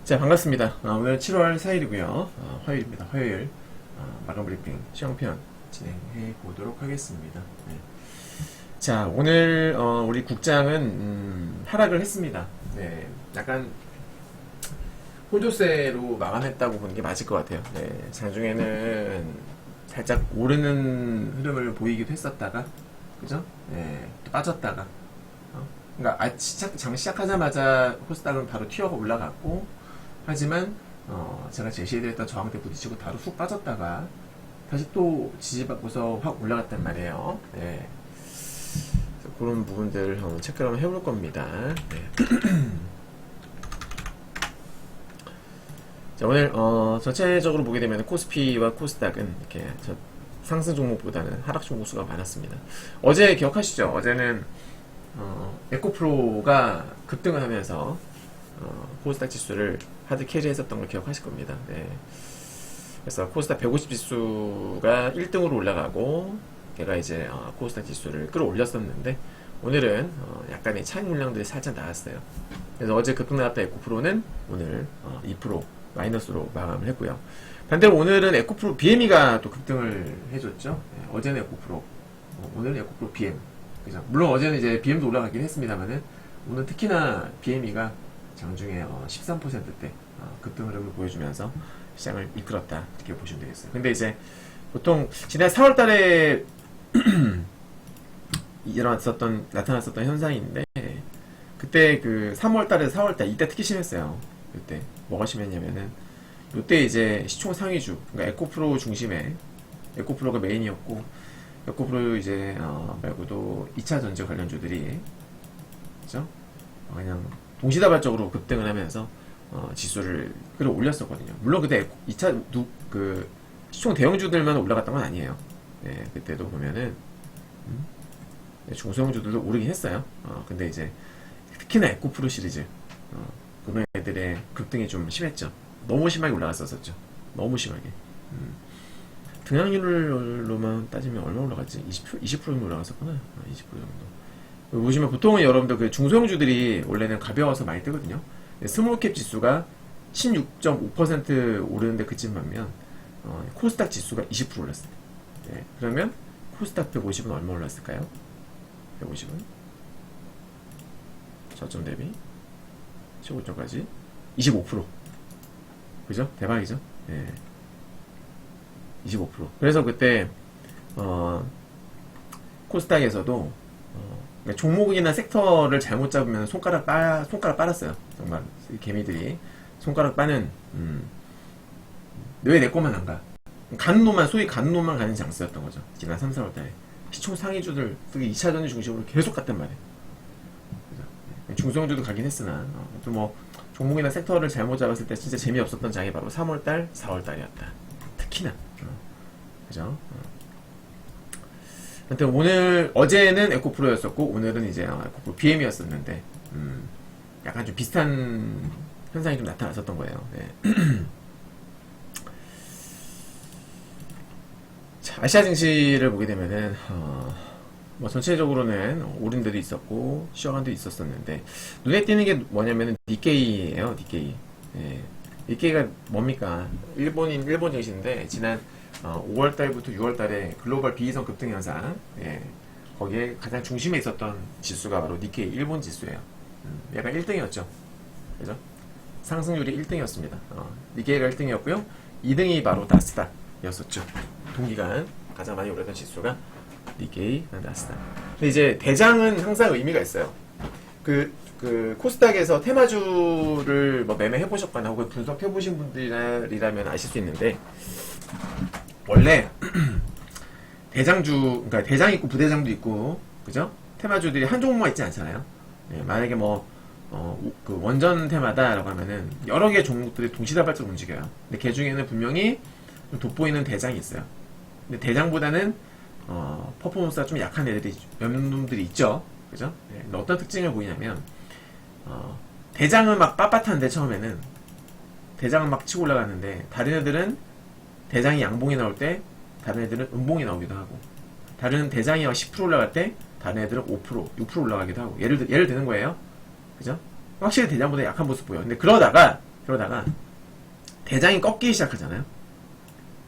자, 반갑습니다. 오늘 7월 4일이고요. 화요일입니다. 화요일 마감 브리핑 시험편 진행해 보도록 하겠습니다. 네. 자, 오늘 우리 국장은 하락을 했습니다. 네, 약간 홀조세로 마감했다고 보는 게 맞을 것 같아요. 네, 장중에는 살짝 오르는 흐름을 보이기도 했었다가, 그죠? 네, 또 빠졌다가. 그러니까 장 시작하자마자 코스닥은 바로 튀어가 올라갔고, 하지만 제가 제시해드렸던 저항대 부딪히고 바로 훅 빠졌다가 다시 또 지지받고서 확 올라갔단 말이에요. 네. 그런 부분들을 한번 체크를 한번 해볼 겁니다. 네. 자, 오늘 전체적으로 보게 되면 코스피와 코스닥은 이렇게 상승 종목보다는 하락 종목 수가 많았습니다. 어제 기억하시죠? 어제는 에코프로가 급등을 하면서 코스닥 지수를 하드 캐리 했었던 걸 기억하실 겁니다. 네. 그래서 코스닥 150 지수가 1등으로 올라가고 걔가 이제 코스닥 지수를 끌어올렸었는데 오늘은 약간의 차익 물량들이 살짝 나왔어요. 그래서 어제 급등 나왔던 에코프로는 오늘 2% 마이너스로 마감을 했고요. 반대로 오늘은 에코프로 BME가 또 급등을 해줬죠. 네. 어제는 에코프로, 오늘은 에코프로 BM. 그죠? 물론 어제는 이제 BM도 올라가긴 했습니다만은 오늘 특히나 BME가 장중에 13%대 급등 흐름을 보여주면서 시장을 이끌었다 이렇게 보시면 되겠어요. 근데 이제 보통 지난 4월달에 나타났었던 현상인데 그때 그 3월달에서 4월달 이때 특히 심했어요. 그때 뭐가 심했냐면은 이때 이제 시총 상위주, 그러니까 에코프로 중심의 에코프로가 메인이었고 에코프로 이제 말고도 2차 전지 관련주들이 그죠? 그냥 동시다발적으로 급등을 하면서 지수를 끌어올렸었거든요. 물론 그때 2차 그 시총 대형주들만 올라갔던 건 아니에요. 네, 그때도 보면은 네, 중소형주들도 오르긴 했어요. 근데 이제 특히나 에코프로 시리즈 그런 애들의 급등이 좀 심했죠. 너무 심하게 올라갔었죠. 너무 심하게. 등락률로만 따지면 얼마 올라갔지? 20% 정도 올라갔었구나. 20% 정도. 보시면 보통은 여러분들 그 중소형주들이 원래는 가벼워서 많이 뜨거든요. 스몰캡 지수가 16.5% 오르는데 그쯤 맞면 코스닥 지수가 20% 올랐어요. 네, 그러면 코스닥 150은 얼마 올랐을까요? 150은 저점 대비 15점까지 25%. 그죠? 대박이죠? 네. 25%. 그래서 그때 코스닥에서도 그러니까 종목이나 섹터를 잘못 잡으면 손가락 빨았어요. 정말 개미들이 손가락 빠는 왜 내 것만 안 가? 소위 가는 놈만 가는 장세였던 거죠. 지난 3, 4월달에 시총 상위주들 특히 2차 전지 중심으로 계속 갔단 말이에요. 중소형주도 가긴 했으나 또 뭐 종목이나 섹터를 잘못 잡았을 때 진짜 재미없었던 장이 바로 3월달, 4월달이었다. 특히나 그죠? 하여튼 어제는 에코프로였었고 오늘은 이제 에코프로 BM이었었는데 약간 좀 비슷한 현상이 좀 나타났었던 거예요. 네. 자, 아시아 증시를 보게 되면은 뭐 전체적으로는 오름들이 있었고 쉬어간도 있었었는데 눈에 띄는 게 뭐냐면은 니케이예요. 니케이. 네. 니케이가 뭡니까? 일본 증시인데 지난 5월달부터 6월달에 글로벌 비이성 급등 현상, 예, 거기에 가장 중심에 있었던 지수가 바로 니케이 일본 지수예요. 얘가 1등이었죠. 그죠? 상승률이 1등이었습니다. 니케이가 1등이었고요. 2등이 바로 나스닥이었었죠. 동기간 가장 많이 오르던 지수가 니케이, 나스닥. 근데 이제 대장은 항상 의미가 있어요. 그 코스닥에서 테마주를 뭐 매매해 보셨거나 혹은 분석해 보신 분들이라면 아실 수 있는데 원래 그러니까 대장 있고 부대장도 있고, 그죠? 테마주들이 한 종목만 있지 않잖아요. 네, 만약에 그 원전 테마다라고 하면은 여러 개의 종목들이 동시다발적으로 움직여요. 근데 그 중에는 분명히 좀 돋보이는 대장이 있어요. 근데 대장보다는 퍼포먼스가 좀 약한 몇 놈들이 있죠. 그죠? 네, 근데 어떤 특징을 보이냐면 대장은 막 빳빳한데 처음에는 대장은 막 치고 올라갔는데 다른 애들은 대장이 양봉이 나올 때 다른 애들은 음봉이 나오기도 하고 다른 대장이 10% 올라갈 때 다른 애들은 5%, 6% 올라가기도 하고 예를 드는 거예요. 그죠? 확실히 대장보다 약한 모습 보여요. 근데 그러다가 그러다가 대장이 꺾이기 시작하잖아요.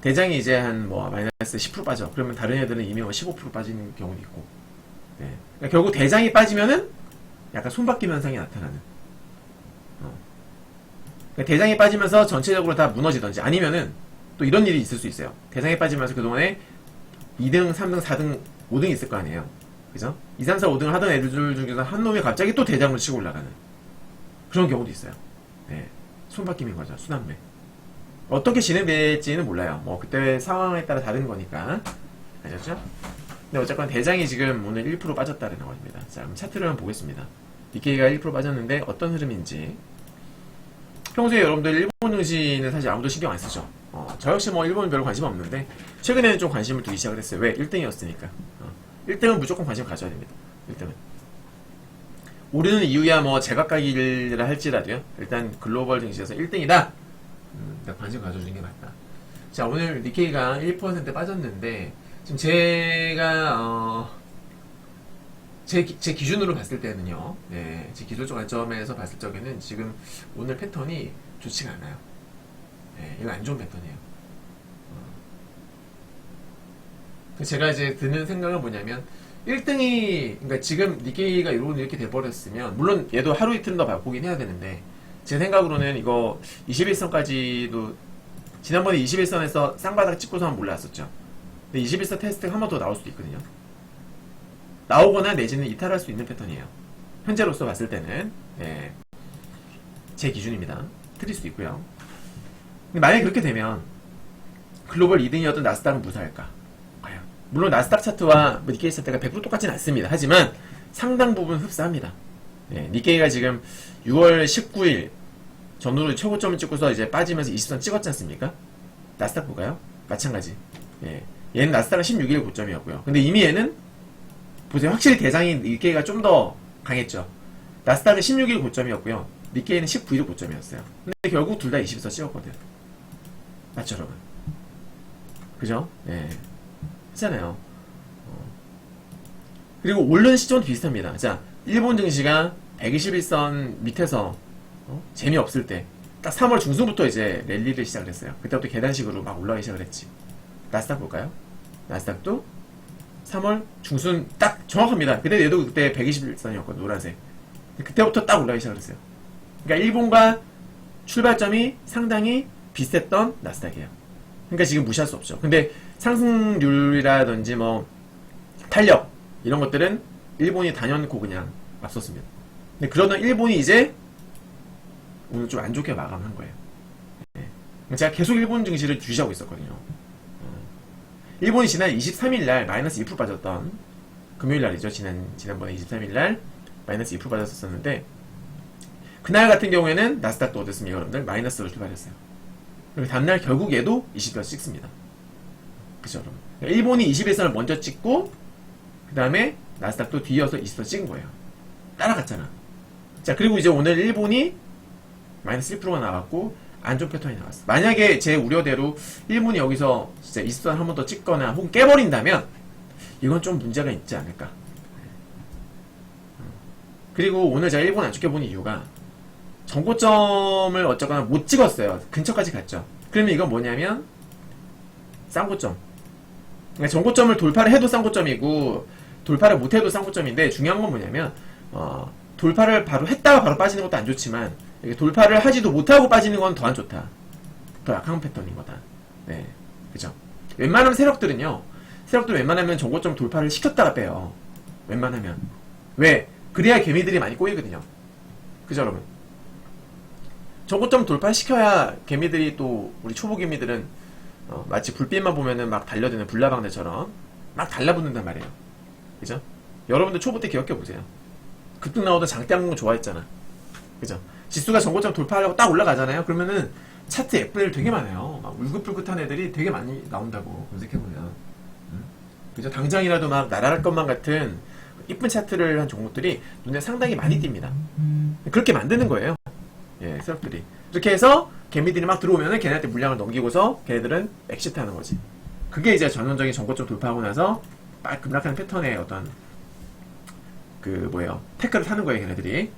대장이 이제 한 뭐 마이너스 10% 빠져. 그러면 다른 애들은 이미 15% 빠지는 경우도 있고. 네. 그러니까 결국 대장이 빠지면은 약간 손바뀜 현상이 나타나는. 그러니까 대장이 빠지면서 전체적으로 다 무너지던지 아니면은 또 이런 일이 있을 수 있어요. 대장이 빠지면서 그동안에 2등, 3등, 4등, 5등이 있을 거 아니에요. 그죠? 2, 3, 4, 5등을 하던 애들 중에서 한 놈이 갑자기 또 대장으로 치고 올라가는 그런 경우도 있어요. 네. 손바뀜인 거죠. 순환매. 어떻게 진행될지는 몰라요. 뭐 그때 상황에 따라 다른 거니까. 아셨죠? 근데 어쨌건 대장이 지금 오늘 1% 빠졌다는 겁니다. 자, 그럼 차트를 한번 보겠습니다. 니케이가 1% 빠졌는데 어떤 흐름인지. 평소에 여러분들 일본 증시는 사실 아무도 신경 안 쓰죠. 저 역시 뭐 일본은 별로 관심 없는데 최근에는 좀 관심을 두기 시작을 했어요. 왜? 1등이었으니까. 1등은 무조건 관심 가져야 됩니다. 1등은. 오르는 이유야 뭐 제각각이라 할지라도요. 일단 글로벌 증시에서 1등이다. 일단 관심 가져주는 게 맞다. 자, 오늘 니케이가 1% 빠졌는데 지금 제가 제 기준으로 봤을 때는요, 네, 제 기술적 관점에서 봤을 적에는 지금 오늘 패턴이 좋지가 않아요. 네, 이거 안 좋은 패턴이에요. 제가 이제 드는 생각은 뭐냐면, 1등이, 그러니까 지금 니케이가 이렇게 돼버렸으면, 물론 얘도 하루 이틀은 더 보긴 해야 되는데, 제 생각으로는 이거 21선까지도, 지난번에 21선에서 쌍바닥 찍고서 한번 올라왔었죠. 근데 21선 테스트가 한 번 더 나올 수도 있거든요. 나오거나 내지는 이탈할 수 있는 패턴이에요. 현재로서 봤을 때는 예, 제 기준입니다. 틀릴 수도 있고요. 근데 만약에 그렇게 되면 글로벌 2등이었던 나스닥은 무사할까? 과연. 물론 나스닥 차트와 니케이 차트가 100% 똑같지는 않습니다. 하지만 상당 부분 흡사합니다. 예, 니케이가 지금 6월 19일 전후로 최고점을 찍고서 이제 빠지면서 20선 찍었지 않습니까? 나스닥 볼까요? 마찬가지. 예, 얘는 나스닥은 16일 고점이었고요. 근데 이미 얘는 보세요. 확실히 대장이 니케이가 좀 더 강했죠. 나스닥은 16일 고점이었고요. 니케이는 19일 고점이었어요. 근데 결국 둘 다 20선 찍었거든. 맞죠, 여러분? 그죠? 예. 했잖아요. 그리고 오른 시점도 비슷합니다. 자, 일본 증시가 121선 밑에서 재미없을 때 딱 3월 중순부터 이제 랠리를 시작을 했어요. 그때부터 계단식으로 막 올라가기 시작을 했지. 나스닥 볼까요? 나스닥도 3월 중순 딱 정확합니다. 근데 얘도 그때 121선이었거든, 노란색. 그때부터 딱 올라가기 시작을 했어요. 그러니까 일본과 출발점이 상당히 비슷했던 나스닥이에요. 그러니까 지금 무시할 수 없죠. 근데 상승률이라든지 뭐 탄력 이런 것들은 일본이 단연코 그냥 앞섰습니다. 근데 그러던 일본이 이제 오늘 좀 안 좋게 마감한 거예요. 네. 제가 계속 일본 증시를 주시하고 있었거든요. 일본이 지난 23일날 마이너스 2% 빠졌던 금요일날이죠. 지난번에 23일날 마이너스 2% 빠졌었는데 그날 같은 경우에는 나스닥도 어땠습니까, 여러분들? 마이너스로 출발했어요. 그리고 다음날 결국 얘도 20선 찍습니다. 그죠, 여러분? 일본이 21선을 먼저 찍고 그 다음에 나스닥도 뒤이어서 20선 찍은 거예요. 따라갔잖아. 자, 그리고 이제 오늘 일본이 마이너스 1%가 나왔고 안 좋은 패턴이 나왔어. 만약에 제 우려대로 일본이 여기서 진짜 20선 한 번 더 찍거나 혹은 깨버린다면 이건 좀 문제가 있지 않을까. 그리고 오늘 제가 일본 안 좋게 본 이유가 전고점을 어쩌거나 못 찍었어요. 근처까지 갔죠. 그러면 이건 뭐냐면 쌍고점. 그러니까 전고점을 돌파를 해도 쌍고점이고 돌파를 못해도 쌍고점인데 중요한 건 뭐냐면 돌파를 바로 했다가 바로 빠지는 것도 안 좋지만 돌파를 하지도 못하고 빠지는 건 더 안 좋다. 더 약한 패턴인 거다. 네, 그죠? 웬만하면 세력들은요. 세력들은 웬만하면 전고점 돌파를 시켰다가 빼요. 웬만하면. 왜? 그래야 개미들이 많이 꼬이거든요. 그죠, 여러분? 전고점 돌파시켜야 개미들이 또 우리 초보 개미들은 마치 불빛만 보면은 막 달려드는 불나방대처럼 막 달라붙는단 말이에요. 그죠? 여러분들 초보 때 기억해 보세요. 급등 나오던 장대 항공 좋아했잖아. 그죠? 지수가 전고점 돌파하려고 딱 올라가잖아요. 그러면은 차트 F들 되게 많아요. 막 울긋불긋한 애들이 되게 많이 나온다고 검색해보면. 그죠? 당장이라도 막 날아갈 것만 같은 이쁜 차트를 한 종목들이 눈에 상당히 많이 띕니다. 그렇게 만드는 거예요. 예, 세력들이. 이렇게 해서 개미들이 막 들어오면은 걔네한테 물량을 넘기고서 걔네들은 엑시트 하는 거지. 그게 이제 전형적인 전고점 돌파하고 나서 막 급락하는 패턴의 어떤 태클을 타는 거예요, 걔네들이.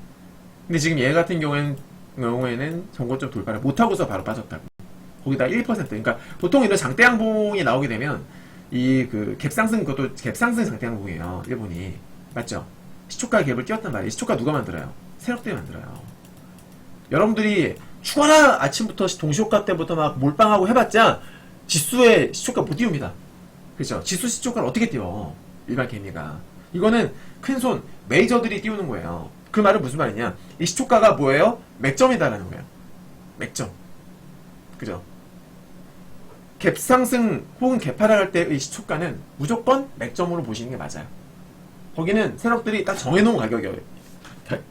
근데 지금 얘 같은 경우에는 경우에는 전고점 돌파를 못하고서 바로 빠졌다고. 거기다 1%. 그러니까 보통 이런 장대 양봉이 나오게 되면 이 그 갭상승, 그것도 갭상승 장대 양봉이에요. 일본이. 맞죠? 시초가 갭을 띄웠단 말이에요. 시초가 누가 만들어요? 세력들이 만들어요. 여러분들이 죽어라! 아침부터 동시효과 때부터 막 몰빵하고 해봤자 지수의 시초가 못 띄웁니다. 그렇죠? 지수 시초가를 어떻게 띄워? 일반 개미가. 이거는 큰손 메이저들이 띄우는 거예요. 그 말은 무슨 말이냐? 이 시초가가 뭐예요? 맥점이다라는 거예요. 맥점. 그죠? 갭상승 혹은 갭하락할 때의 시초가는 무조건 맥점으로 보시는 게 맞아요. 거기는 세력들이 딱 정해놓은 가격이에요.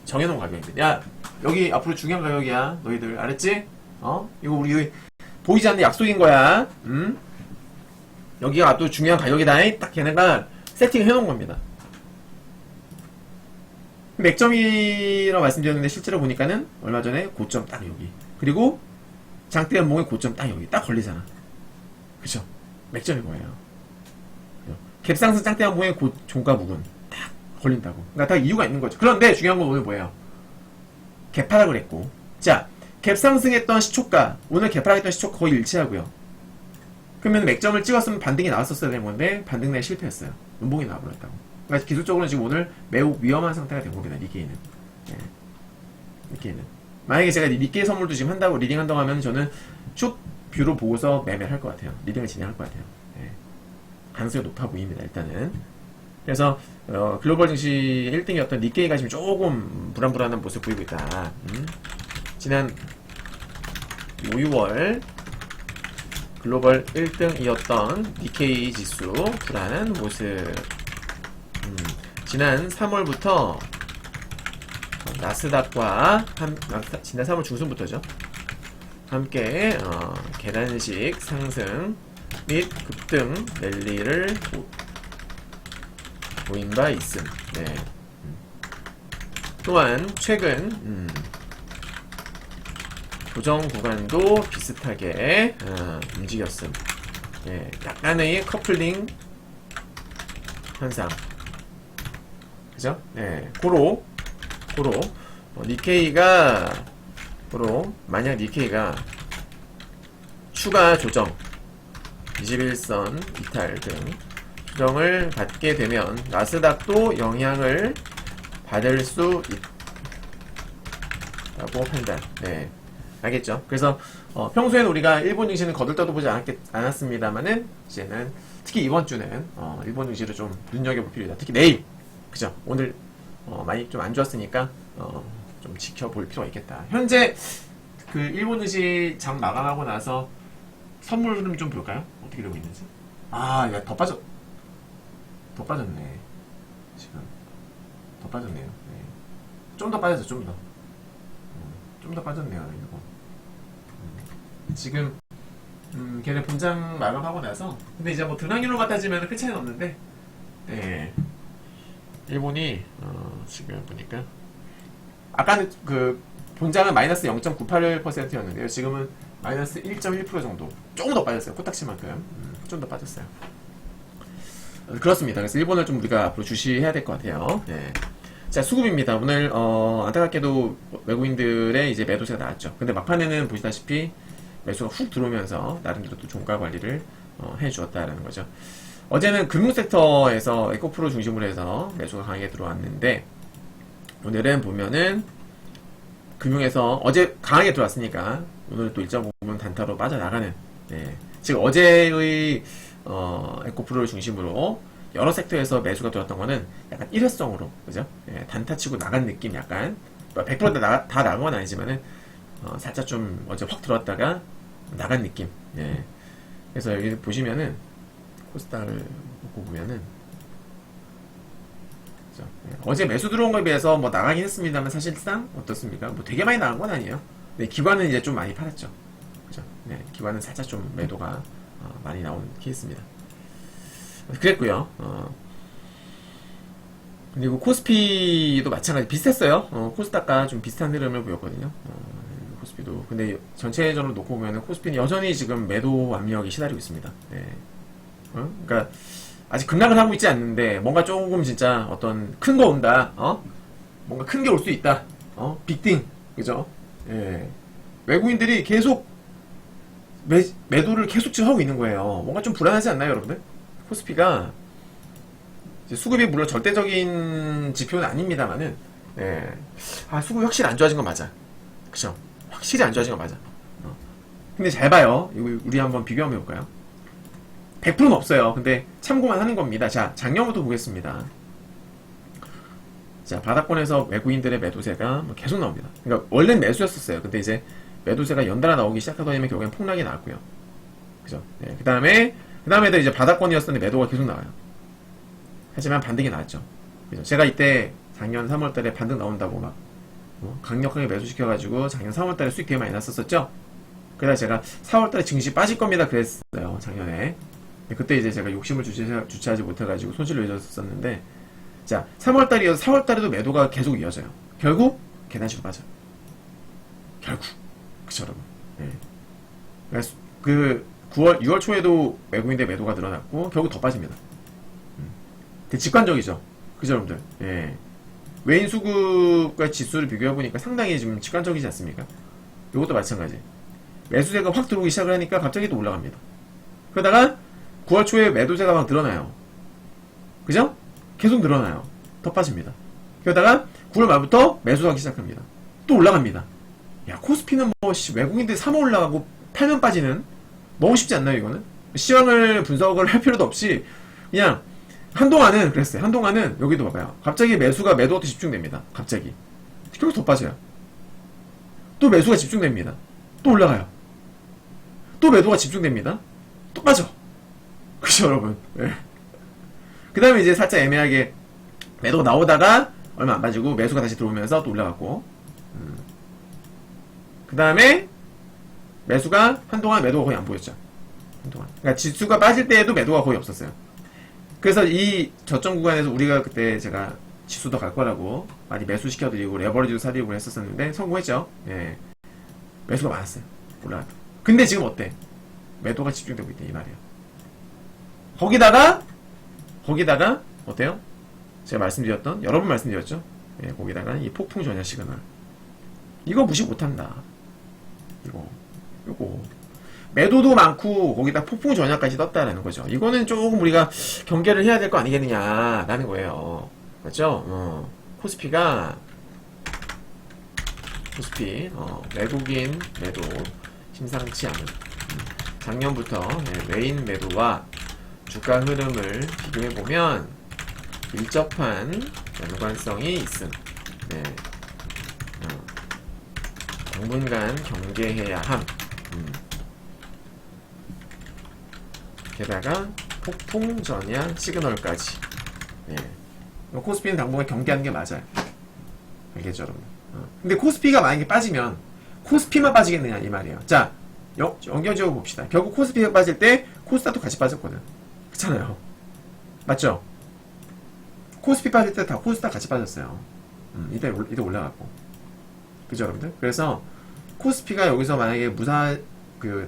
정해놓은 가격인데, 야, 여기 앞으로 중요한 가격이야. 너희들 알았지? 이거 우리 보이지 않는 약속인 거야. 여기가 또 중요한 가격이다. 딱 걔네가 세팅을 해놓은 겁니다. 맥점이라고 말씀드렸는데 실제로 보니까는 얼마 전에 고점 딱 여기, 그리고 장대 연봉의 고점 딱 여기 딱 걸리잖아. 그쵸? 맥점인 거예요. 갭상승 장대 연봉의 종가 부근 딱 걸린다고. 그러니까 다 이유가 있는 거죠. 그런데 중요한 건 오늘 뭐예요? 갭하락을 했고, 자, 갭상승했던 시초가, 오늘 갭하락했던 시초가 거의 일치하고요. 그러면 맥점을 찍었으면 반등이 나왔었어야 되는 건데 반등에 실패했어요. 눈봉이 나와버렸다고. 그러니까 기술적으로는 지금 오늘 매우 위험한 상태가 된 겁니다. 니케이는. 네. 니케이는. 만약에 제가 니케이 선물도 지금 한다고, 리딩 한다고 하면 저는 쭉 뷰로 보고서 매매를 할 것 같아요. 리딩을 진행할 것 같아요. 네. 가능성이 높아 보입니다. 일단은. 그래서 글로벌 증시 1등이었던 니케이가 지금 조금 불안불안한 모습 보이고 있다. 지난 5, 6월 글로벌 1등이었던 니케이 지수 불안한 모습. 지난 3월부터 나스닥과 지난 3월 중순부터죠. 함께 계단식 상승 및 급등 랠리를 보인 바 있음. 네. 또한 최근 조정 구간도 비슷하게 움직였음. 예, 약간의 커플링 현상. 그죠? 네, 고로 니케이가 만약 니케이가 추가 조정 21선 이탈 등 조정을 받게 되면 나스닥도 영향을 받을 수 있다고 판단. 네, 알겠죠? 그래서 평소에는 우리가 일본 증시는 거들떠도 보지 않았습니다만은 이제는 특히 이번 주는 일본 증시를 좀 눈여겨볼 필요다. 특히 내일, 그죠? 오늘 많이 좀 안 좋았으니까 좀 지켜볼 필요가 있겠다. 현재 그 일본 증시 장 마감하고 나서 선물 흐름 좀 볼까요? 어떻게 되고 있는지. 아, 야, 더 빠졌네. 지금 더 빠졌네요. 네. 좀 더 빠졌어, 좀 더. 좀 더 빠졌네요, 이거. 지금 걔네 본장 마감하고 나서, 근데 이제 뭐 등락률로 갖다 지면 큰 차이는 없는데, 네. 일본이 지금 보니까 아까는 그 본장은 마이너스 0.98%였는데요. 지금은 마이너스 1.1% 정도. 조금 더 빠졌어요. 코딱지만큼. 좀 더 빠졌어요. 그렇습니다. 그래서 일본을 좀 우리가 앞으로 주시해야 될 것 같아요. 네. 자, 수급입니다. 오늘 안타깝게도 외국인들의 이제 매도세가 나왔죠. 근데 막판에는 보시다시피 매수가 훅 들어오면서 나름대로 또 종가 관리를 해주었다라는 거죠. 어제는 금융섹터에서 에코프로 중심으로 해서 매수가 강하게 들어왔는데, 오늘은 보면은 금융에서 어제 강하게 들어왔으니까 오늘 또 일정 부분 단타로 빠져나가는, 네. 지금 어제의 에코프로를 중심으로 여러 섹터에서 매수가 들어왔던 거는 약간 일회성으로, 그죠? 예, 단타 치고 나간 느낌, 약간 100% 다 나간 건 아니지만은 살짝 좀 어제 확 들어왔다가 나간 느낌. 예. 그래서 여기 보시면은 코스닥을 보고 보면은, 그죠? 예, 어제 매수 들어온 거에 비해서 뭐 나가긴 했습니다만 사실상 어떻습니까? 뭐 되게 많이 나간 건 아니에요. 네, 기관은 이제 좀 많이 팔았죠. 그죠? 네, 기관은 살짝 좀 매도가 많이 나온 케이스입니다. 그랬고요. 그리고 코스피도 마찬가지 비슷했어요. 코스닥과 좀 비슷한 흐름을 보였거든요. 코스피도. 근데 전체적으로 놓고 보면은 코스피는 여전히 지금 매도 압력이 시달리고 있습니다. 네. 그러니까 아직 급락은 하고 있지 않는데 뭔가 조금 진짜 어떤 큰 거 온다. 뭔가 큰 게 올 수 있다. 빅띵, 그죠? 예. 외국인들이 계속 매도를 계속 지금 하고 있는 거예요. 뭔가 좀 불안하지 않나요, 여러분들? 코스피가 이제 수급이 물론 절대적인 지표는 아닙니다만은, 예. 수급이 확실히 안 좋아진 건 맞아. 그쵸? 확실히 안 좋아진 건 맞아. 근데 잘 봐요. 이거 우리 한번 비교 한번 해볼까요? 100%는 없어요. 근데 참고만 하는 겁니다. 자, 작년부터 보겠습니다. 자, 바닥권에서 외국인들의 매도세가 뭐 계속 나옵니다. 그러니까 원래는 매수였었어요. 근데 이제 매도세가 연달아 나오기 시작하더니 결국엔 폭락이 나왔고요. 그죠? 네, 그 다음에도 이제 바닥권이었었는데 매도가 계속 나와요. 하지만 반등이 나왔죠. 그죠? 제가 이때 작년 3월달에 반등 나온다고 막 강력하게 매수시켜가지고 작년 3월달에 수익 되게 많이 났었었죠. 그래서 제가 4월달에 증시 빠질 겁니다 그랬어요, 작년에. 그때 이제 제가 욕심을 주체하지 못해가지고 손실을 입었었는데, 자, 3월달이어서 4월달에도 매도가 계속 이어져요. 결국 계단식으로 빠져요. 결국. 그쵸, 여러분. 네. 그래서 그 6월 초에도 외국인들 매도가 늘어났고 결국 더 빠집니다. 되게 직관적이죠. 그죠, 여러분들? 예. 외인 수급과 지수를 비교해보니까 상당히 좀 직관적이지 않습니까? 이것도 마찬가지. 매수세가 확 들어오기 시작을 하니까 갑자기 또 올라갑니다. 그러다가 9월 초에 매도세가 막 늘어나요. 그죠? 계속 늘어나요. 더 빠집니다. 그러다가 9월 말부터 매수하기 시작합니다. 또 올라갑니다. 야, 코스피는 뭐 외국인들이 사면 올라가고 팔면 빠지는, 너무 쉽지 않나요, 이거는? 시황을 분석을 할 필요도 없이 그냥 한동안은 그랬어요. 한동안은 여기도 봐봐요. 갑자기 매도가 집중됩니다. 갑자기. 결국 더 빠져요. 또 매수가 집중됩니다. 또 올라가요. 또 매도가 집중됩니다. 또 빠져. 그죠, 여러분? 네. 그 다음에 이제 살짝 애매하게 매도가 나오다가 얼마 안 빠지고 매수가 다시 들어오면서 또 올라갔고, 그 다음에 매수가 한동안 매도가 거의 안 보였죠. 한동안. 그러니까 지수가 빠질 때에도 매도가 거의 없었어요. 그래서 이 저점 구간에서 우리가 그때 제가 지수 더 갈 거라고 많이 매수시켜드리고 레버리지도 사드리고 했었는데 성공했죠. 예. 매수가 많았어요. 올라갔다. 근데 지금 어때? 매도가 집중되고 있다 이 말이에요. 거기다가 어때요? 제가 말씀드렸던, 여러 번 말씀드렸죠. 예, 거기다가 이 폭풍 전야 시그널, 이거 무시 못한다. 이거 매도도 많고 거기다 폭풍 전야까지 떴다라는 거죠. 이거는 조금 우리가 경계를 해야 될 거 아니겠느냐라는 거예요. 그렇죠? 코스피 외국인 매도 심상치 않은, 작년부터 외인 매도와 주가 흐름을 비교해보면 밀접한 연관성이 있음. 네. 당분간 경계해야 함. 게다가 폭풍 전야 시그널까지. 네. 코스피는 당분간 경계하는 게 맞아요. 알겠죠, 여러분? 근데 코스피가 만약에 빠지면 코스피만 빠지겠느냐 이 말이에요. 자, 연결지어 봅시다. 결국 코스피가 빠질 때 코스닥도 같이 빠졌거든. 그렇잖아요. 맞죠? 코스피 빠질 때 다 코스닥 같이 빠졌어요. 이때 올라갔고. 그죠, 여러분들? 그래서 코스피가 여기서 만약에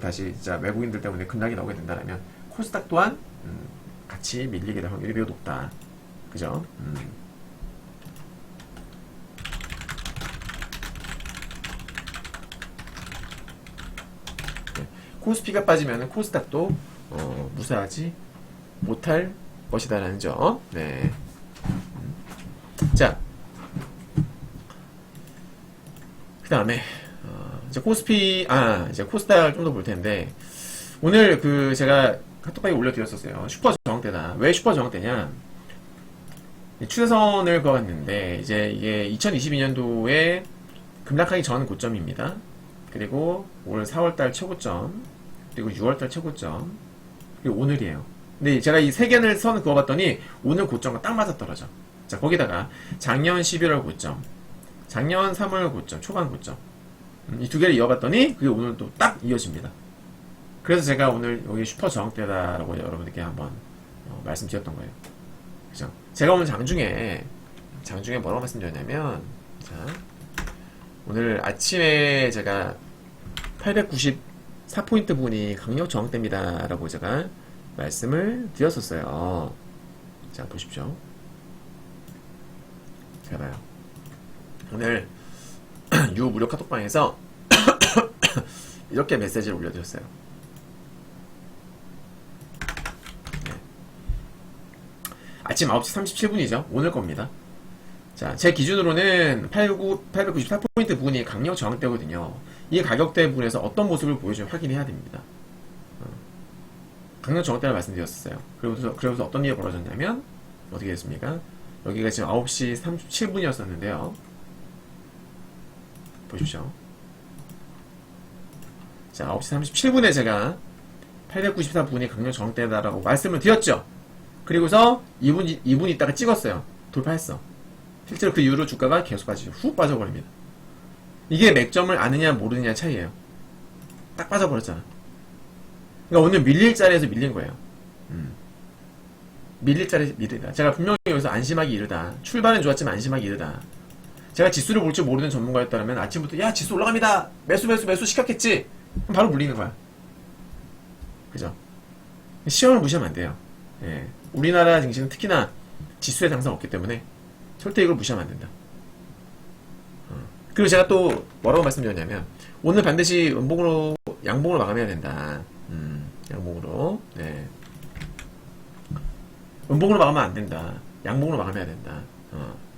다시 진짜 외국인들 때문에 급락이 나오게 된다면 코스닥 또한 같이 밀리게 될 확률이 매우 높다. 그죠? 네. 코스피가 빠지면 코스닥도 무사하지 못할 것이다라는 점. 네. 자, 그 다음에 이제 이제 코스닥을 좀 더 볼 텐데, 오늘 제가 카톡방에 올려드렸었어요. 슈퍼 저항대다. 왜 슈퍼 저항대냐? 추세선을 그어봤는데, 이제 이게 2022년도에 급락하기 전 고점입니다. 그리고 올 4월달 최고점, 그리고 6월달 최고점, 그리고 오늘이에요. 근데 제가 이 세 개를 선을 그어봤더니 오늘 고점과 딱 맞아떨어져. 자, 거기다가 작년 11월 고점, 작년 3월 고점, 초반 고점, 이 두 개를 이어봤더니 그게 오늘 또 딱 이어집니다. 그래서 제가 오늘 여기 슈퍼 저항대다라고 여러분들께 한번 말씀드렸던 거예요. 그죠? 제가 오늘 장중에 뭐라고 말씀드렸냐면, 자, 오늘 아침에 제가 894포인트 부분이 강력 저항대입니다 라고 제가 말씀을 드렸었어요. 자, 보십시오. 자, 봐요. 오늘 유무료 카톡방에서 이렇게 메시지를 올려드렸어요. 네. 아침 9시 37분이죠. 오늘 겁니다. 자, 제 기준으로는 894포인트 부분이 강력 저항대거든요. 이 가격대 부분에서 어떤 모습을 보여주면 확인해야 됩니다. 강력 저항대를 말씀드렸어요. 그러면서 어떤 일이 벌어졌냐면, 어떻게 됐습니까? 여기가 지금 9시 37분이었었는데요. 보십시오. 자, 9시 37분에 제가 894부분이 강력 저항대다라고 말씀을 드렸죠. 그리고서 2분 있다가 찍었어요. 돌파했어. 실제로 그 이후로 주가가 계속 빠지죠. 훅 빠져버립니다. 이게 맥점을 아느냐 모르느냐 차이예요. 딱 빠져버렸잖아. 그러니까 오늘 밀릴 자리에서 밀린 거예요. 밀릴 자리에서 밀리다. 제가 분명히 여기서 안심하기 이르다. 출발은 좋았지만 안심하기 이르다. 제가 지수를 볼 줄 모르는 전문가였다면 아침부터 야 지수 올라갑니다. 매수 시켰겠지. 그럼 바로 물리는 거야. 그죠? 시험을 무시하면 안 돼요. 예. 우리나라 증시는 특히나 지수에 항상 없기 때문에 절대 이걸 무시하면 안 된다. 그리고 제가 또 뭐라고 말씀드렸냐면 오늘 반드시 양봉으로 마감해야 된다. 양봉으로. 네. 음봉으로 마감하면 안 된다. 양봉으로 마감해야 된다.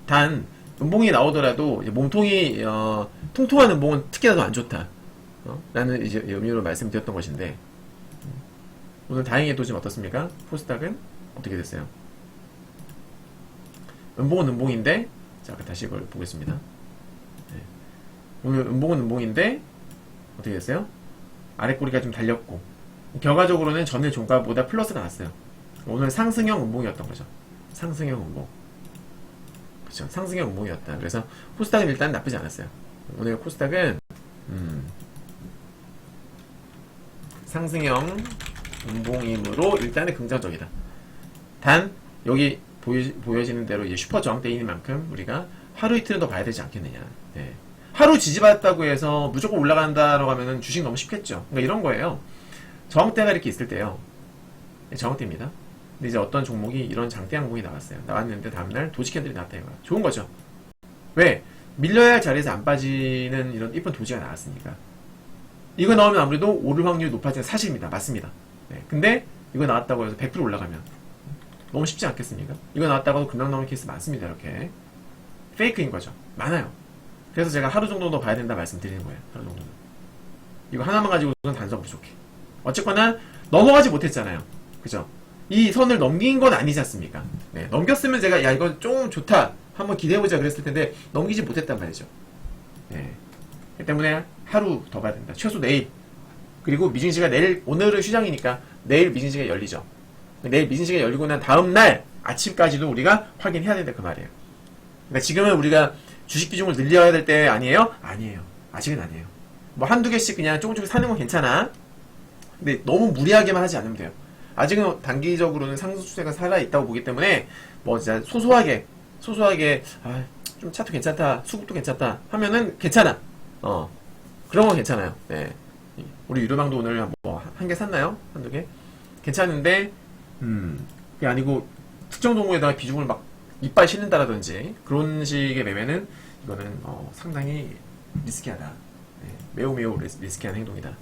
단 음봉이 나오더라도 이제 몸통이 통통한 음봉은 특히나 더 안 좋다. 라는 이제 의미로 말씀드렸던 것인데 오늘 다행히도 지금 어떻습니까? 코스닥은 어떻게 됐어요? 음봉은 음봉인데 자 다시 이걸 보겠습니다. 네. 오늘 음봉은 음봉인데 어떻게 됐어요? 아랫꼬리가 좀 달렸고 결과적으로는 전일 종가보다 플러스가 났어요. 오늘 상승형 음봉이었던 거죠. 상승형 음봉. 그렇죠. 상승형 음봉이었다. 그래서 코스닥은 일단 나쁘지 않았어요. 오늘 코스닥은 상승형 음봉이므로 일단은 긍정적이다. 단 여기 보여지는 대로 이제 슈퍼 저항대인 만큼 우리가 하루 이틀은 더 봐야 되지 않겠느냐. 네. 하루 지지받았다고 해서 무조건 올라간다라고 하면은 주식 너무 쉽겠죠. 그러니까 이런 거예요. 저항대가 이렇게 있을 때요. 저항대입니다. 근데 이제 어떤 종목이 이런 장대 항목이 나왔어요. 나왔는데 다음날 도지캔들이 나왔다 이거야. 좋은 거죠. 왜? 밀려야 할 자리에서 안 빠지는 이런 이쁜 도지가 나왔으니까. 이거 나오면 아무래도 오를 확률이 높아지는 사실입니다. 맞습니다. 네. 근데 이거 나왔다고 해서 100% 올라가면 너무 쉽지 않겠습니까? 이거 나왔다고 금방 나오는 케이스 많습니다. 이렇게 페이크인 거죠. 많아요. 그래서 제가 하루 정도 더 봐야 된다 말씀드리는 거예요. 하루 정도는. 이거 하나만 가지고는 단서가 부족해. 어쨌거나 넘어가지 못했잖아요. 그죠? 이 선을 넘긴 건 아니지 않습니까? 네, 넘겼으면 제가 야 이건 좀 좋다 한번 기대해보자 그랬을 텐데 넘기지 못했단 말이죠. 네. 그 때문에 하루 더 봐야 된다. 최소 내일. 그리고 미증시가 오늘은 휴장이니까 내일 미증시가 열리죠. 내일 미증시가 열리고 난 다음날 아침까지도 우리가 확인해야 된다 그 말이에요. 그러니까 지금은 우리가 주식 비중을 늘려야 될 때 아니에요? 아니에요. 아직은 아니에요. 뭐 한두 개씩 그냥 조금씩 사는 건 괜찮아. 근데 너무 무리하게만 하지 않으면 돼요. 아직은 단기적으로는 상승 추세가 살아있다고 보기 때문에 뭐 진짜 소소하게 좀 차트 괜찮다 수급도 괜찮다 하면은 괜찮아. 그런 건 괜찮아요. 네. 우리 유료방도 오늘 뭐 한 개 샀나요? 한두 개? 괜찮은데 그게 아니고 특정 종목에다가 비중을 막 이빨 싣는다라든지 그런 식의 매매는 이거는 상당히 리스키하다. 네. 매우 리스키한 행동이다.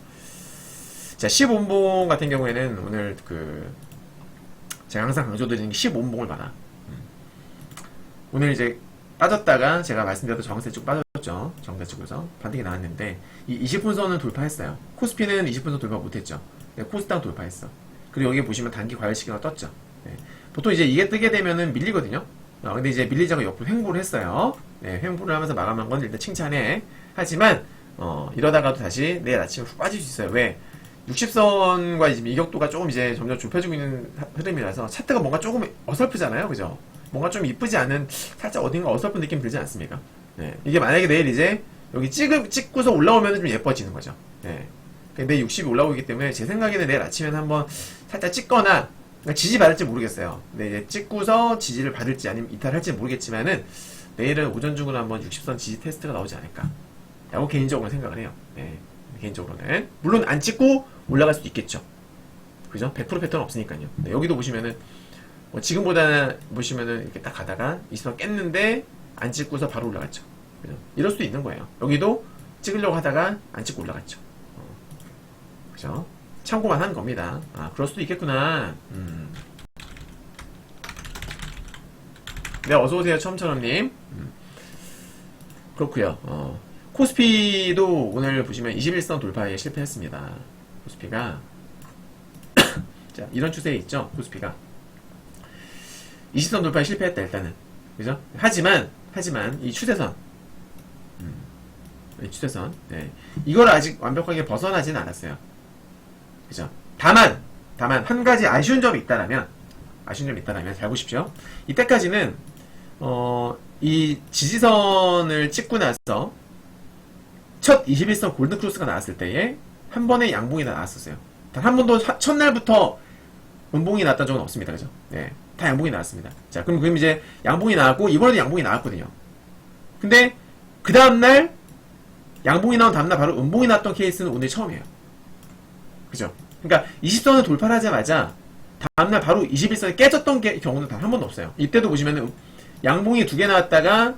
자, 15분봉 같은 경우에는 오늘 제가 항상 강조드리는 게 15분봉을 봐라. 오늘 이제 빠졌다가 제가 말씀드렸던 저항세 쭉 빠졌죠. 저항세 쪽에서 반등이 나왔는데 이 20분선을 돌파했어요. 코스피는 20분선 돌파 못했죠. 네, 코스닥 돌파했어. 그리고 여기 보시면 단기 과열시계가 떴죠. 네. 보통 이제 이게 뜨게 되면은 밀리거든요. 근데 이제 밀리자고 옆으로 횡보를 했어요. 네, 횡보를 하면서 마감한 건 일단 칭찬해. 하지만 이러다가도 다시 내일 아침에 훅 빠질 수 있어요. 왜? 60선과 지금 이격도가 조금 이제 점점 좁혀지고 있는 흐름이라서 차트가 뭔가 조금 어설프잖아요. 그죠? 뭔가 좀 이쁘지 않은 살짝 어딘가 어설픈 느낌 들지 않습니까? 네. 이게 만약에 내일 이제 여기 찍고서 올라오면 좀 예뻐지는 거죠. 네. 근데 60이 올라오기 때문에 제 생각에는 내일 아침에는 한번 살짝 찍거나 그러니까 지지 받을지 모르겠어요. 네, 이제 찍고서 지지를 받을지 아니면 이탈할지 모르겠지만은 내일은 오전 중으로 한번 60선 지지 테스트가 나오지 않을까. 라고 개인적으로 생각을 해요. 네. 개인적으로는. 물론 안 찍고 올라갈 수도 있겠죠. 그죠? 100% 패턴 없으니까요. 네, 여기도 보시면은, 지금보다는 보시면은 이렇게 딱 가다가 20선 깼는데 안 찍고서 바로 올라갔죠. 그죠? 이럴 수도 있는 거예요. 여기도 찍으려고 하다가 안 찍고 올라갔죠. 그죠? 참고만 한 겁니다. 아, 그럴 수도 있겠구나. 네, 어서오세요, 처음처럼님. 그렇구요. 코스피도 오늘 보시면 21선 돌파에 실패했습니다. 코스피가. 자, 이런 추세에 있죠, 코스피가. 20선 돌파에 실패했다, 일단은. 그죠? 하지만, 이 추세선. 이 추세선. 네. 이걸 아직 완벽하게 벗어나진 않았어요. 그죠? 다만, 한 가지 아쉬운 점이 있다라면, 잘 보십시오. 이때까지는, 이 지지선을 찍고 나서, 첫 21선 골든크로스가 나왔을 때에, 한 번의 양봉이 나왔었어요. 단 한 번도 첫날부터 음봉이 나왔던 적은 없습니다. 그죠? 네. 다 양봉이 나왔습니다. 자, 그럼 이제 양봉이 나왔고, 이번에도 양봉이 나왔거든요. 근데, 그 다음날, 양봉이 나온 다음날 바로 음봉이 나왔던 케이스는 오늘 처음이에요. 그죠? 그러니까 20선을 돌파를 하자마자 다음날 바로 21선이 깨졌던 경우는 단 한 번도 없어요. 이때도 보시면은 양봉이 2개 나왔다가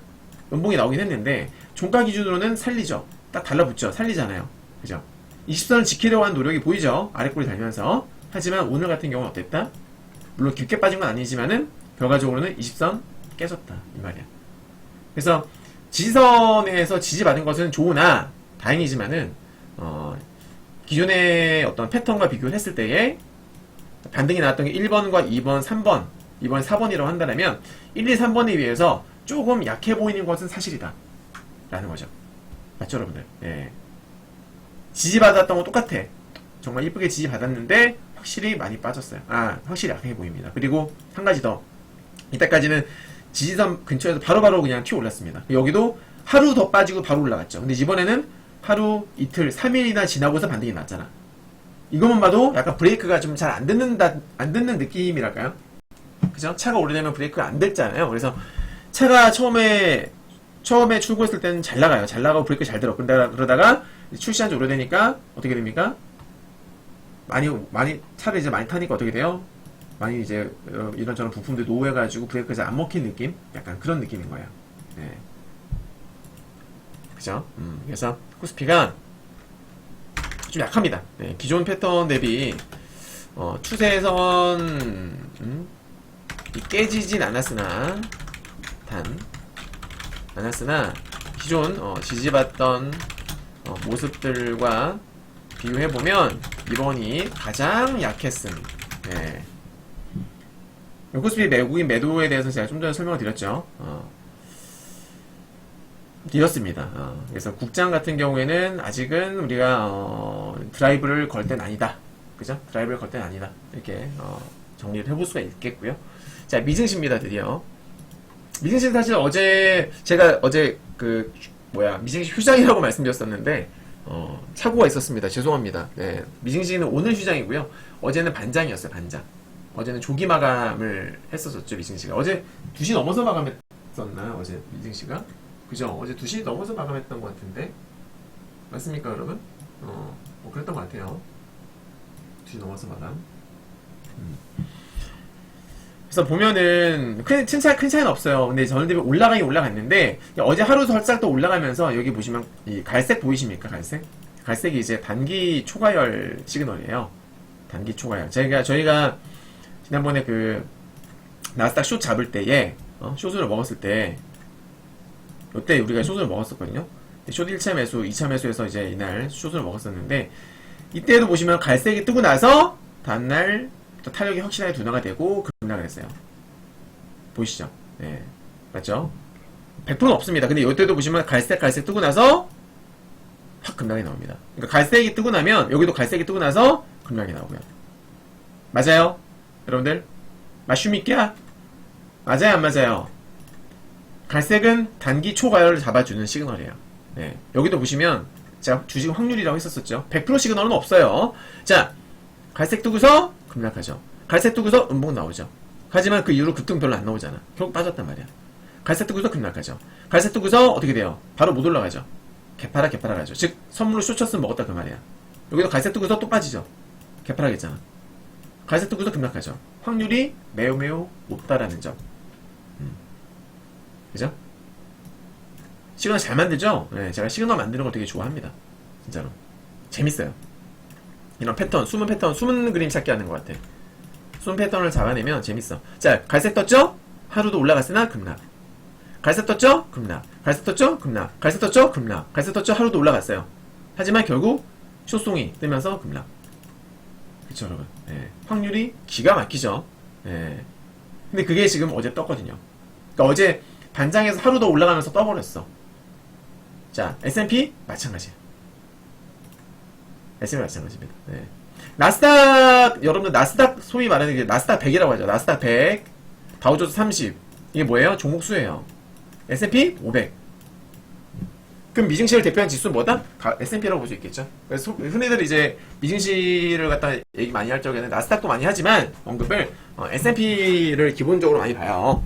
음봉이 나오긴 했는데 종가 기준으로는 살리죠. 딱 달라붙죠. 살리잖아요. 그죠? 20선을 지키려고 하는 노력이 보이죠. 아랫골이 달면서. 하지만 오늘 같은 경우는 어땠다? 물론 깊게 빠진 건 아니지만은 결과적으로는 20선 깨졌다. 이 말이야. 그래서 지지선에서 지지받은 것은 좋으나 다행이지만은 기존의 어떤 패턴과 비교를 했을 때에 반등이 나왔던 게 1번과 2번, 3번, 이번 4번이라고 한다면 1, 2, 3번에 비해서 조금 약해 보이는 것은 사실이다 라는 거죠. 맞죠, 여러분들? 예. 지지받았던 건 똑같아. 정말 이쁘게 지지받았는데 확실히 많이 빠졌어요. 확실히 약해 보입니다. 그리고 한 가지 더. 이때까지는 지지선 근처에서 바로바로 그냥 튀어 올랐습니다. 여기도 하루 더 빠지고 바로 올라갔죠. 근데 이번에는 하루, 이틀, 3일이나 지나고서 반등이 났잖아. 이것만 봐도 약간 브레이크가 좀 잘 안 듣는 느낌이랄까요? 그죠? 차가 오래되면 브레이크가 안 됐잖아요. 그래서 차가 처음에 출고했을 때는 잘 나가요. 잘 나가고 브레이크 잘 들어. 그러다가 출시한 지 오래되니까 어떻게 됩니까? 많이 차를 이제 많이 타니까 어떻게 돼요? 많이 이제 이런저런 부품들 노후해가지고 브레이크가 잘 안 먹힌 느낌? 약간 그런 느낌인 거예요. 네. 그죠? 그래서 코스피가 좀 약합니다. 네. 기존 패턴 대비 추세선 깨지진 않았으나 기존 지지받던 모습들과 비교해보면 이번이 가장 약했음. 네. 코스피 외국인 매도에 대해서 제가 좀 전에 설명을 드렸죠. 드렸습니다. 그래서 국장 같은 경우에는 아직은 우리가 드라이브를 걸 때는 아니다. 그죠? 드라이브를 걸 때는 아니다. 이렇게 정리를 해볼 수가 있겠고요. 자, 미증시입니다. 드디어. 미증시는 사실 제가 어제 미증시 휴장이라고 말씀드렸었는데 착오가 있었습니다. 죄송합니다. 네, 미증시는 오늘 휴장이고요. 어제는 반장이었어요. 반장. 어제는 조기 마감을 했었었죠. 미증시가. 어제 2시 넘어서 마감했었나? 어제 미증시가? 그죠? 어제 2시 넘어서 마감했던 것 같은데 맞습니까, 여러분? 그랬던 것 같아요. 2시 넘어서 마감. 그래서 보면은 큰 차이는 없어요. 근데 저는 대비 올라갔는데 어제 하루 살짝 또 올라가면서 여기 보시면 이 갈색 보이십니까? 갈색이 이제 단기 초과열 시그널이에요. 단기 초과열. 저희가 지난번에 나스닥 숏 잡을 때에 숏을 먹었을 때 이때 우리가 숏을 먹었었거든요. 숏 1차 매수, 2차 매수에서 이제 이날 숏을 먹었었는데 이때도 보시면 갈색이 뜨고 나서 다음날 또 탄력이 확실하게 둔화가 되고 급락을 했어요. 보이시죠? 네. 맞죠? 100%는 없습니다. 근데 이때도 보시면 갈색 뜨고 나서 확 급락이 나옵니다. 그러니까 갈색이 뜨고 나면 여기도 갈색이 뜨고 나서 급락이 나오고요. 맞아요? 여러분들? 맞슈미끼야? 맞아요? 안 맞아요? 갈색은 단기 초과열을 잡아주는 시그널이에요. 네. 여기도 보시면 제가 주식 확률이라고 했었었죠. 100% 시그널은 없어요. 자, 갈색 뜨고서 급락하죠. 갈색 뜨고서 음봉 나오죠. 하지만 그 이후로 급등 별로 안 나오잖아. 결국 빠졌단 말이야. 갈색 뜨고서 급락하죠. 갈색 뜨고서 어떻게 돼요? 바로 못 올라가죠. 개파라 가죠. 즉 선물로 숏쳤으면 먹었다 그 말이야. 여기도 갈색 뜨고서 또 빠지죠. 개파라겠잖아. 갈색 뜨고서 급락하죠. 확률이 매우 높다라는 점. 그죠? 시그널 잘 만들죠? 네, 제가 시그널 만드는 걸 되게 좋아합니다. 진짜로. 재밌어요. 이런 패턴, 숨은 그림 찾기 하는 것 같아. 숨은 패턴을 잡아내면 재밌어. 자, 갈색 떴죠? 하루도 올라갔으나 급락. 갈색 떴죠? 급락. 갈색 떴죠? 급락. 갈색 떴죠? 급락. 갈색 떴죠? 하루도 올라갔어요. 하지만 결국 쇼송이 뜨면서 급락. 그쵸, 여러분. 예. 확률이 기가 막히죠. 예. 근데 그게 지금 어제 떴거든요. 그러니까 어제 반장에서 하루 더 올라가면서 떠버렸어. 자, S&P 마찬가지. S&P 마찬가지입니다. 네. 나스닥, 여러분들 나스닥 소위 말하는 게 나스닥 100이라고 하죠. 나스닥 100, 다우존스 30. 이게 뭐예요? 종목 수예요. S&P 500. 그럼 미증시를 대표하는 지수는 뭐다? S&P라고 볼 수 있겠죠. 그래서 흔히들 이제 미증시를 갖다 얘기 많이 할 적에는 나스닥도 많이 하지만 언급을 S&P를 기본적으로 많이 봐요.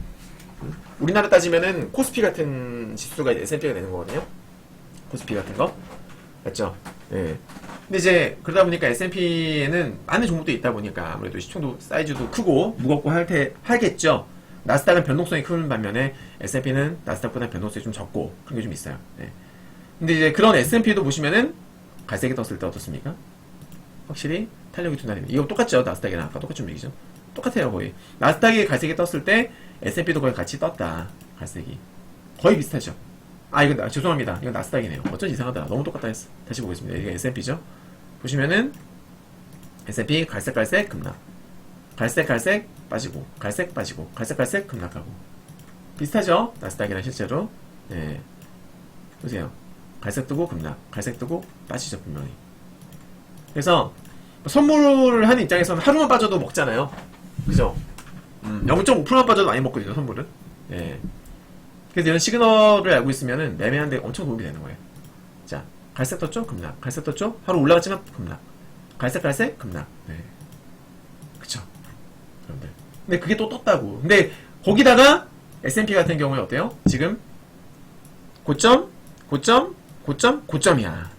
우리나라 따지면은 코스피 같은 지수가 S&P가 되는 거거든요. 코스피 같은 거. 맞죠? 예. 근데 이제 그러다 보니까 S&P에는 많은 종목도 있다 보니까 아무래도 시총도 사이즈도 크고 무겁고 하겠죠. 나스닥은 변동성이 큰 반면에 S&P는 나스닥보다 변동성이 좀 적고 그런 게 좀 있어요. 예. 근데 이제 그런 S&P도 보시면은 갈색이 떴을 때 어떻습니까? 확실히 탄력이 둔화됩니다. 이거 똑같죠? 나스닥이랑 아까 똑같은 얘기죠? 똑같아요, 거의. 나스닥이 갈색이 떴을 때 S&P도 거의 같이 떴다. 갈색이. 거의 비슷하죠? 아, 이거 죄송합니다. 이건 나스닥이네요. 어쩐지 이상하다. 너무 똑같다 했어. 다시 보겠습니다. 이게 S&P죠? 보시면은 S&P 갈색 급락. 갈색 빠지고 갈색 빠지고 갈색 급락하고 비슷하죠? 나스닥이랑 실제로. 네. 보세요. 갈색 뜨고 급락. 갈색 뜨고 빠지죠, 분명히. 그래서 선물을 하는 입장에서는 하루만 빠져도 먹잖아요. 그죠? 0.5%만 빠져도 많이 먹거든요, 선물은. 예. 그래서 이런 시그널을 알고 있으면은 매매하는데 엄청 도움이 되는 거예요. 자, 갈색 떴죠? 급락. 갈색 떴죠? 하루 올라갔지만 급락. 갈색 급락. 네. 그쵸? 여러분들. 근데 그게 또 떴다고. 근데 거기다가 S&P 같은 경우에 어때요? 지금 고점이야.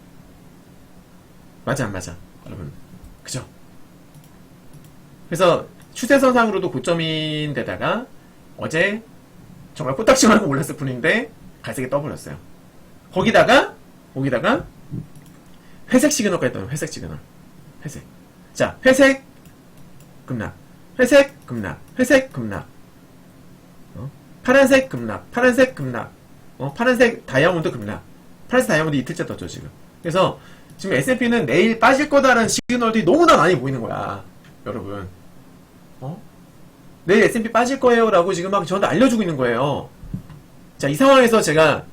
맞아, 안 맞아? 여러분. 그죠? 그래서 추세선상으로도 고점인데다가 어제 정말 코딱지만하고 올랐을 뿐인데 갈색이 떠버렸어요. 거기다가 회색 시그널까지 떠요. 회색 시그널. 회색. 자, 회색 급락. 회색 급락. 회색 급락. 파란색 급락. 파란색 급락. 파란색 다이아몬드 급락. 파란색 다이아몬드 이틀째 떴죠, 지금. 그래서 지금 S&P는 내일 빠질 거다라는 시그널들이 너무나 많이 보이는 거야. 여러분. 내일 S&P 빠질 거예요 라고 지금 막 저한테 알려주고 있는 거예요. 자, 이 상황에서 제가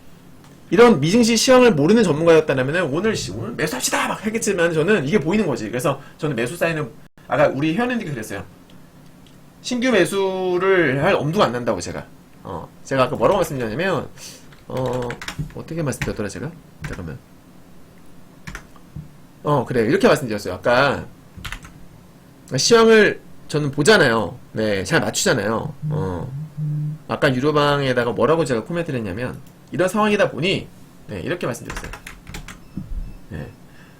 이런 미증시 시황을 모르는 전문가였다면 오늘 매수합시다 막 하겠지만 저는 이게 보이는 거지. 그래서 저는 매수 사인은 아까 우리 회원님들이 그랬어요. 신규 매수를 할 엄두가 안 난다고 제가 아까 뭐라고 말씀드렸냐면 어떻게 말씀드렸더라 제가? 잠깐만. 그래 이렇게 말씀드렸어요. 아까 시황을 저는 보잖아요. 네, 잘 맞추잖아요. 아까 유료방에다가 뭐라고 제가 코멘트를 했냐면, 이런 상황이다 보니, 네, 이렇게 말씀드렸어요. 네,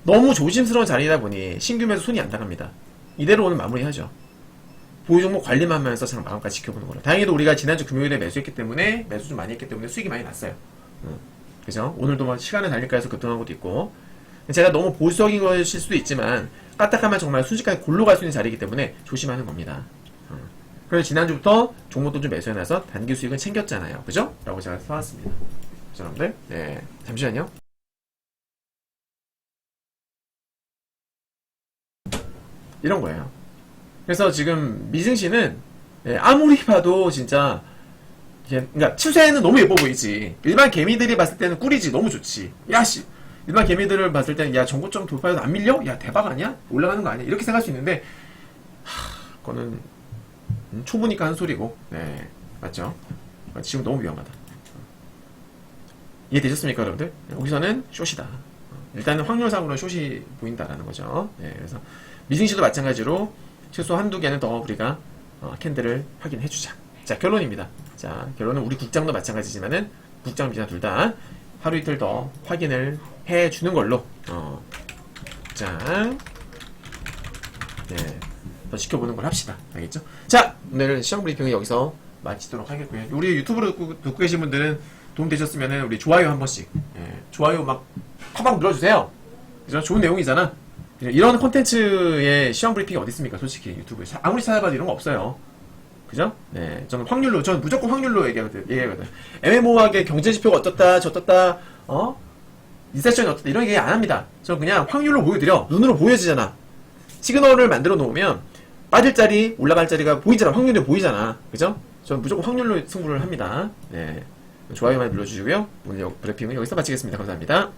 너무 조심스러운 자리이다 보니, 신규 매수 손이 안 나갑니다. 이대로 오늘 마무리하죠. 보유 종목 관리만 하면서 참 마음까지 지켜보는 거라. 다행히도 우리가 지난주 금요일에 매수했기 때문에, 매수 좀 많이 했기 때문에 수익이 많이 났어요. 그죠? 오늘도 뭐 시간을 달릴까 해서 급등한 것도 있고, 제가 너무 보수적인 것일 수도 있지만, 까딱하면 정말 순식간에 골로 갈 수 있는 자리이기 때문에 조심하는 겁니다. 그래서 지난주부터 종목도 좀 매수해놔서 단기 수익은 챙겼잖아요. 그죠? 라고 제가 써왔습니다. 그죠, 여러분들? 네. 잠시만요. 이런 거예요. 그래서 지금 미증시는 아무리 봐도 진짜 그러니까 추세는 너무 예뻐 보이지. 일반 개미들이 봤을 때는 꿀이지. 너무 좋지. 야씨. 일반 개미들을 봤을 때는 야 전고점 돌파해도 안 밀려? 야 대박 아니야? 올라가는 거 아니야? 이렇게 생각할 수 있는데 그거는 초보니까 한 소리고 네 맞죠? 지금 너무 위험하다. 이해되셨습니까 여러분들? 여기서는 숏이다. 일단은 확률상으로는 숏이 보인다라는 거죠. 네, 그래서 미증시도 마찬가지로 최소 한두 개는 더 우리가 캔들을 확인해주자. 자 결론입니다. 자 결론은 우리 국장도 마찬가지지만은 국장 미장 둘 다 하루 이틀 더 확인을 해주는 걸로 자 네, 더 지켜보는 걸 합시다. 알겠죠? 자 오늘 시장 브리핑은 여기서 마치도록 하겠고요. 우리 유튜브로 듣고 계신 분들은 도움 되셨으면 우리 좋아요 한 번씩 좋아요 막 커방 눌러주세요. 그죠? 좋은 내용이잖아. 이런 콘텐츠의 시황 브리핑이 어디 있습니까? 솔직히 유튜브에 아무리 찾아봐도 이런 거 없어요. 그죠? 네, 저는 확률로, 저는 무조건 확률로 얘기하거든. 애매모호하게 경제지표가 어떻다, 저떻다, 인세션이 어떻다, 이런 얘기 안 합니다. 저는 그냥 확률로 보여드려. 눈으로 보여지잖아. 시그널을 만들어 놓으면 빠질 자리, 올라갈 자리가 보이잖아. 확률이 보이잖아. 그죠? 저는 무조건 확률로 승부를 합니다. 네. 좋아요 많이 눌러주시고요. 오늘 브리핑은 여기서 마치겠습니다. 감사합니다.